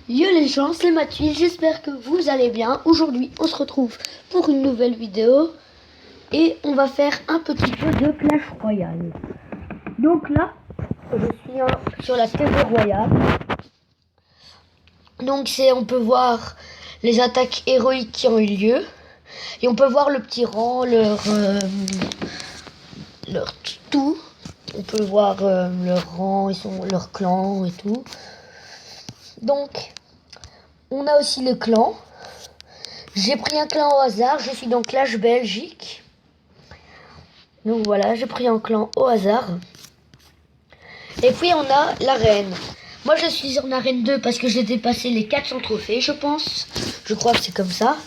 Yo les gens, c'est Mathieu, j'espère que vous allez bien. Aujourd'hui, on se retrouve pour une nouvelle vidéo et on va faire un petit jeu de Clash Royale. Donc là, je suis sur la TV Royale. Donc on peut voir les attaques héroïques qui ont eu lieu et on peut voir le petit rang, leur tout. On peut voir leur rang, leur clan et tout. Donc, on a aussi le clan. J'ai pris un clan au hasard, je suis dans Clash Belgique. Donc voilà, j'ai pris un clan au hasard. Et puis on a l'arène. Moi je suis en arène 2 parce que j'ai dépassé les 400 trophées, je pense. Je crois que c'est comme ça.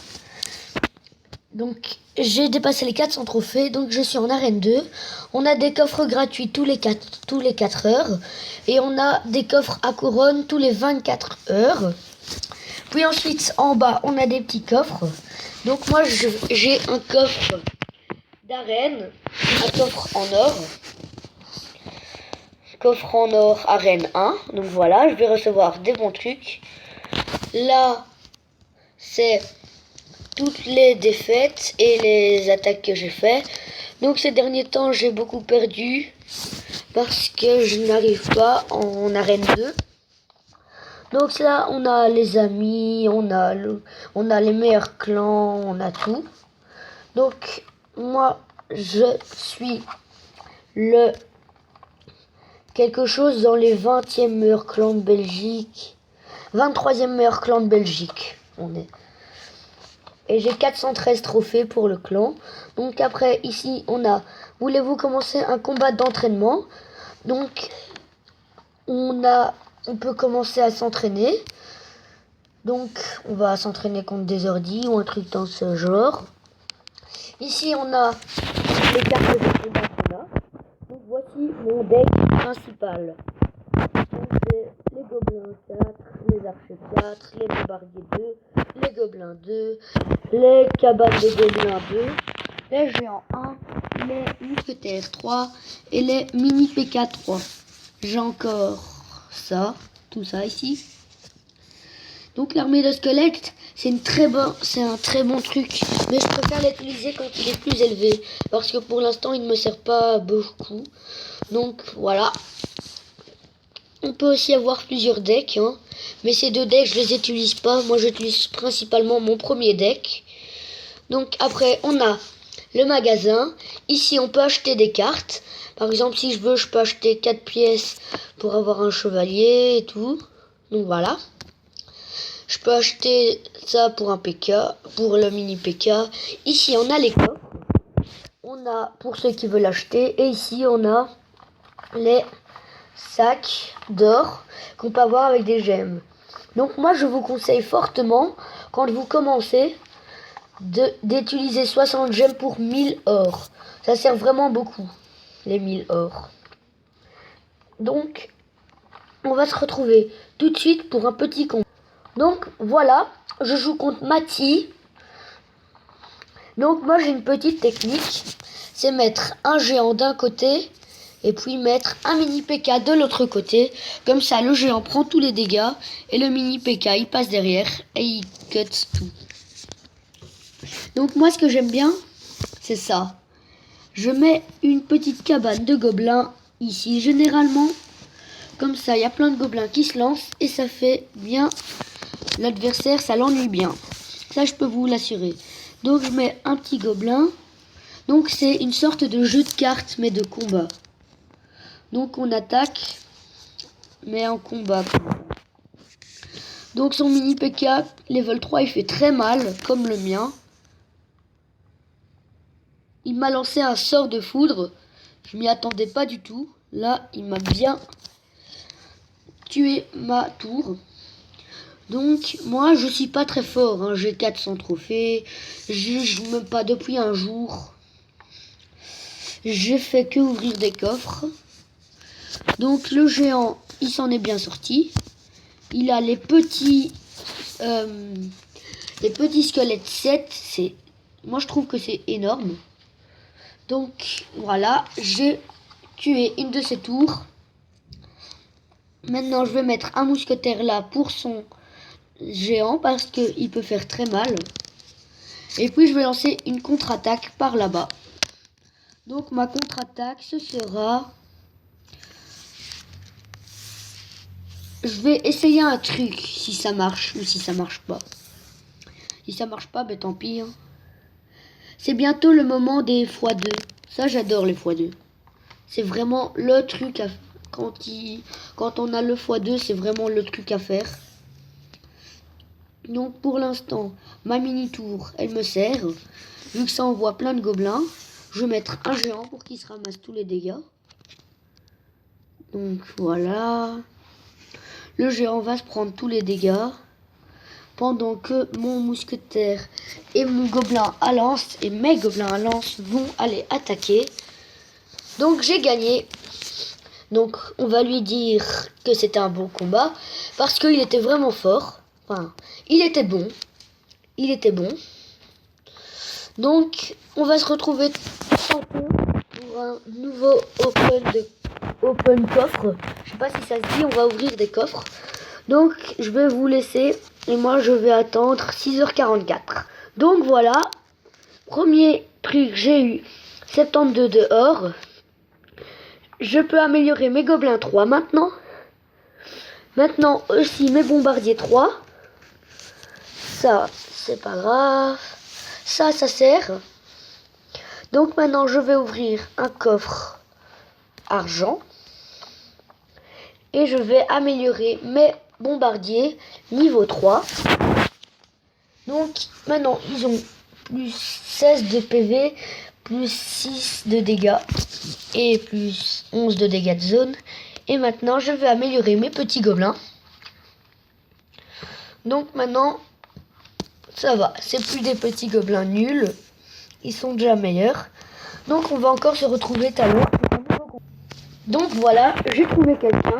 Donc j'ai dépassé les 400 trophées, donc je suis en arène 2. On a des coffres gratuits tous les 4 heures. Et on a des coffres à couronne tous les 24 heures. Puis ensuite, en bas, on a des petits coffres. Donc moi, j'ai un coffre d'arène, un coffre en or. Coffre en or, arène 1. Donc voilà, je vais recevoir des bons trucs. Là, c'est toutes les défaites et les attaques que j'ai fait. Donc ces derniers temps, j'ai beaucoup perdu parce que je n'arrive pas en arène 2. Donc là, on a les amis, on a les meilleurs clans, on a tout. Donc, moi, je suis quelque chose dans les 20e meilleurs clans de Belgique. 23e meilleur clan de Belgique, on est. Et j'ai 413 trophées pour le clan. Donc après, ici, on a, voulez-vous commencer un combat d'entraînement? Donc, on peut commencer à s'entraîner. Donc, on va s'entraîner contre des ordis ou un truc dans ce genre. Ici, on a les cartes de combat qu'on a. Donc, voici mon deck principal. Donc, c'est les gobelins 4, les archers 4, les bombardiers 2, les gobelins 2, les cabanes de gobelins 2, les géants 1, les mousquetaires 3 et les mini PK 3. J'ai encore ça, tout ça ici. Donc l'armée de squelettes, c'est un très bon truc, mais je préfère l'utiliser quand il est plus élevé, parce que pour l'instant il ne me sert pas beaucoup. Donc voilà. On peut aussi avoir plusieurs decks, hein, mais ces deux decks je les utilise pas. Moi j'utilise principalement mon premier deck. Donc après on a le magasin. Ici on peut acheter des cartes. Par exemple si je veux, je peux acheter 4 pièces pour avoir un chevalier et tout. Donc voilà. Je peux acheter ça pour un PK, pour le mini PK. Ici, on a les coffres. On a pour ceux qui veulent acheter. Et ici, on a les sacs d'or qu'on peut avoir avec des gemmes. Donc moi, je vous conseille fortement, quand vous commencez, d'utiliser 60 gemmes pour 1000 or. Ça sert vraiment beaucoup, les 1000 or. Donc, on va se retrouver tout de suite pour un petit combat. Donc voilà, je joue contre Mati. Donc moi j'ai une petite technique, c'est mettre un géant d'un côté et puis mettre un mini PK de l'autre côté. Comme ça le géant prend tous les dégâts et le mini PK il passe derrière et il cut tout. Donc moi ce que j'aime bien, c'est ça. Je mets une petite cabane de gobelins ici généralement. Comme ça il y a plein de gobelins qui se lancent et ça fait bien... L'adversaire, ça l'ennuie bien. Ça, je peux vous l'assurer. Donc, je mets un petit gobelin. Donc, c'est une sorte de jeu de cartes, mais de combat. Donc, on attaque, mais en combat. Donc, son mini PK, level 3, il fait très mal, comme le mien. Il m'a lancé un sort de foudre. Je m'y attendais pas du tout. Là, il m'a bien tué ma tour. Donc, moi, je suis pas très fort, hein. J'ai 400 trophées, je joue même pas depuis un jour. J'ai fait que ouvrir des coffres. Donc, le géant, il s'en est bien sorti. Il a les petits squelettes 7. Moi, je trouve que c'est énorme. Donc, voilà, j'ai tué une de ses tours. Maintenant, je vais mettre un mousquetaire là pour son géant parce qu'il peut faire très mal. Et puis je vais lancer une contre-attaque par là-bas. Donc ma contre-attaque, ce sera... Je vais essayer un truc, si ça marche ou si ça marche pas. Si ça marche pas, ben tant pis. Hein. C'est bientôt le moment des x2. Ça, j'adore les x2. C'est vraiment le truc à... Quand on a le x2, c'est vraiment le truc à faire. Donc pour l'instant, ma mini-tour, elle me sert. Vu que ça envoie plein de gobelins, je vais mettre un géant pour qu'il se ramasse tous les dégâts. Donc voilà. Le géant va se prendre tous les dégâts. Pendant que mon mousquetaire et mon gobelin à lance et mes gobelins à lance vont aller attaquer. Donc j'ai gagné. Donc on va lui dire que c'était un bon combat parce qu'il était vraiment fort. Enfin, il était bon. Il était bon. Donc on va se retrouver tantôt pour un nouveau open coffre. Je sais pas si ça se dit, on va ouvrir des coffres. Donc je vais vous laisser et moi je vais attendre 6h44. Donc voilà, premier truc, j'ai eu 72 dehors. Je peux améliorer mes gobelins 3 maintenant. Maintenant aussi mes bombardiers 3. Ça, c'est pas grave. Ça sert. Donc maintenant je vais ouvrir un coffre argent. Et je vais améliorer mes bombardiers niveau 3. Donc maintenant ils ont plus 16 de PV, plus 6 de dégâts et plus 11 de dégâts de zone. Et maintenant je vais améliorer mes petits gobelins. Donc maintenant ça va, c'est plus des petits gobelins nuls, ils sont déjà meilleurs. Donc on va encore se retrouver tout à l'heure. Donc voilà, j'ai trouvé quelqu'un.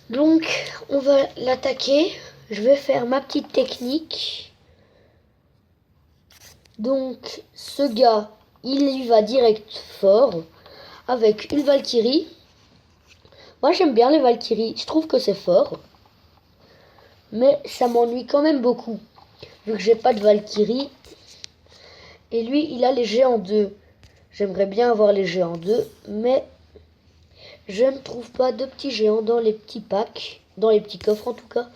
Donc on va l'attaquer. Je vais faire ma petite technique. Donc ce gars, il y va direct fort avec une Valkyrie. Moi j'aime bien les Valkyries, je trouve que c'est fort. Mais ça m'ennuie quand même beaucoup, vu que j'ai pas de Valkyrie. Et lui, il a les géants 2. J'aimerais bien avoir les géants 2, mais je ne trouve pas de petits géants dans les petits packs, dans les petits coffres en tout cas.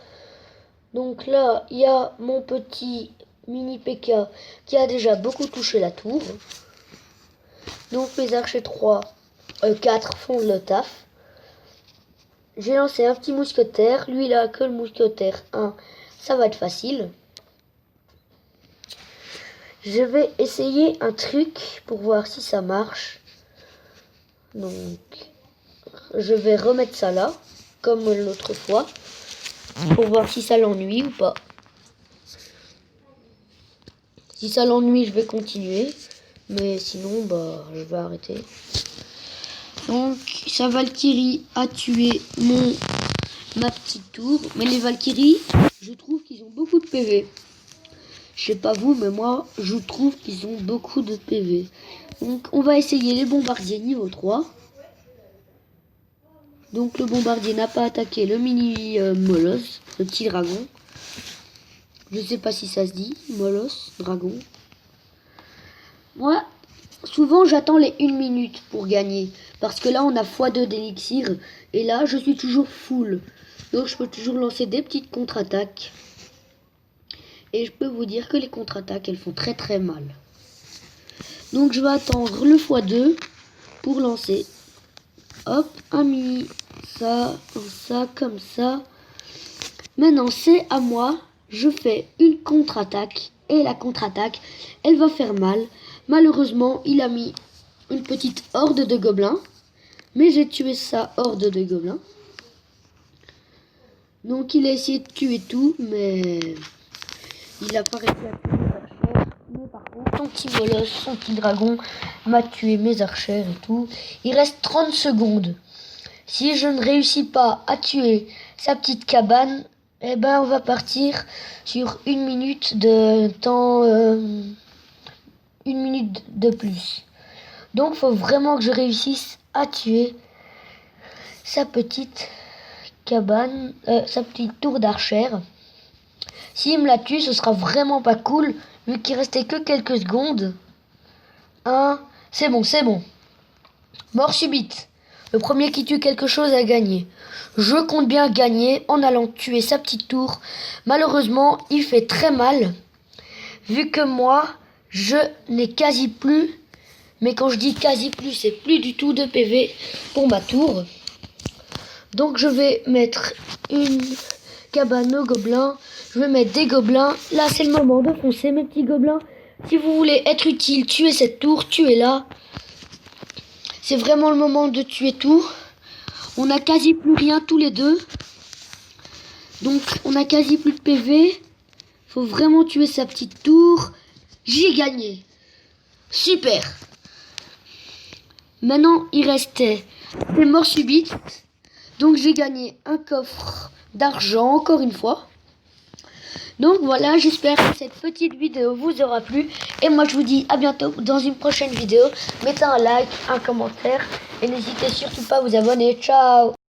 Donc là, il y a mon petit mini PK qui a déjà beaucoup touché la tour. Donc mes archers 4 font le taf. J'ai lancé un petit mousquetaire. Lui, il a que le mousquetaire 1. Ça va être facile. Je vais essayer un truc pour voir si ça marche. Donc, je vais remettre ça là, comme l'autre fois, pour voir si ça l'ennuie ou pas. Si ça l'ennuie, je vais continuer. Mais sinon, bah, je vais arrêter. Donc, sa Valkyrie a tué ma petite tour. Mais les Valkyries, je trouve qu'ils ont beaucoup de PV. Je sais pas vous, mais moi, je trouve qu'ils ont beaucoup de PV. Donc, on va essayer les bombardiers niveau 3. Donc, le bombardier n'a pas attaqué le mini Moloss, le petit dragon. Je sais pas si ça se dit, Moloss, dragon. Moi, souvent, j'attends les 1 minute pour gagner. Parce que là, on a x2 d'élixir. Et là, je suis toujours full. Donc, je peux toujours lancer des petites contre-attaques. Et je peux vous dire que les contre-attaques, elles font très très mal. Donc je vais attendre le x2 pour lancer. Hop, un mini, ça, comme ça. Maintenant c'est à moi. Je fais une contre-attaque. Et la contre-attaque, elle va faire mal. Malheureusement, il a mis une petite horde de gobelins. Mais j'ai tué sa horde de gobelins. Donc il a essayé de tuer tout, mais il a pas réussi à tuer mes archères. Mais par contre, son petit Moloss, son petit dragon m'a tué mes archères et tout. Il reste 30 secondes. Si je ne réussis pas à tuer sa petite cabane, eh ben on va partir sur 1 minute de temps, 1 minute de plus. Donc il faut vraiment que je réussisse à tuer sa petite cabane, sa petite tour d'archère. S'il me la tue, ce sera vraiment pas cool, vu qu'il restait que quelques secondes. C'est bon, c'est bon. Mort subite. Le premier qui tue quelque chose a gagné. Je compte bien gagner en allant tuer sa petite tour. Malheureusement, il fait très mal, vu que moi, je n'ai quasi plus, mais quand je dis quasi plus, c'est plus du tout de PV pour ma tour. Donc je vais mettre une cabane aux gobelins. Je vais mettre des gobelins. Là, c'est le moment de foncer, mes petits gobelins. Si vous voulez être utile, tuez cette tour, tuez-la. C'est vraiment le moment de tuer tout. On a quasi plus rien tous les deux. Donc, on a quasi plus de PV. Faut vraiment tuer sa petite tour. J'ai gagné. Super. Maintenant, il restait des morts subites. Donc, j'ai gagné un coffre d'argent, encore une fois. Donc voilà, j'espère que cette petite vidéo vous aura plu. Et moi, je vous dis à bientôt dans une prochaine vidéo. Mettez un like, un commentaire. Et n'hésitez surtout pas à vous abonner. Ciao!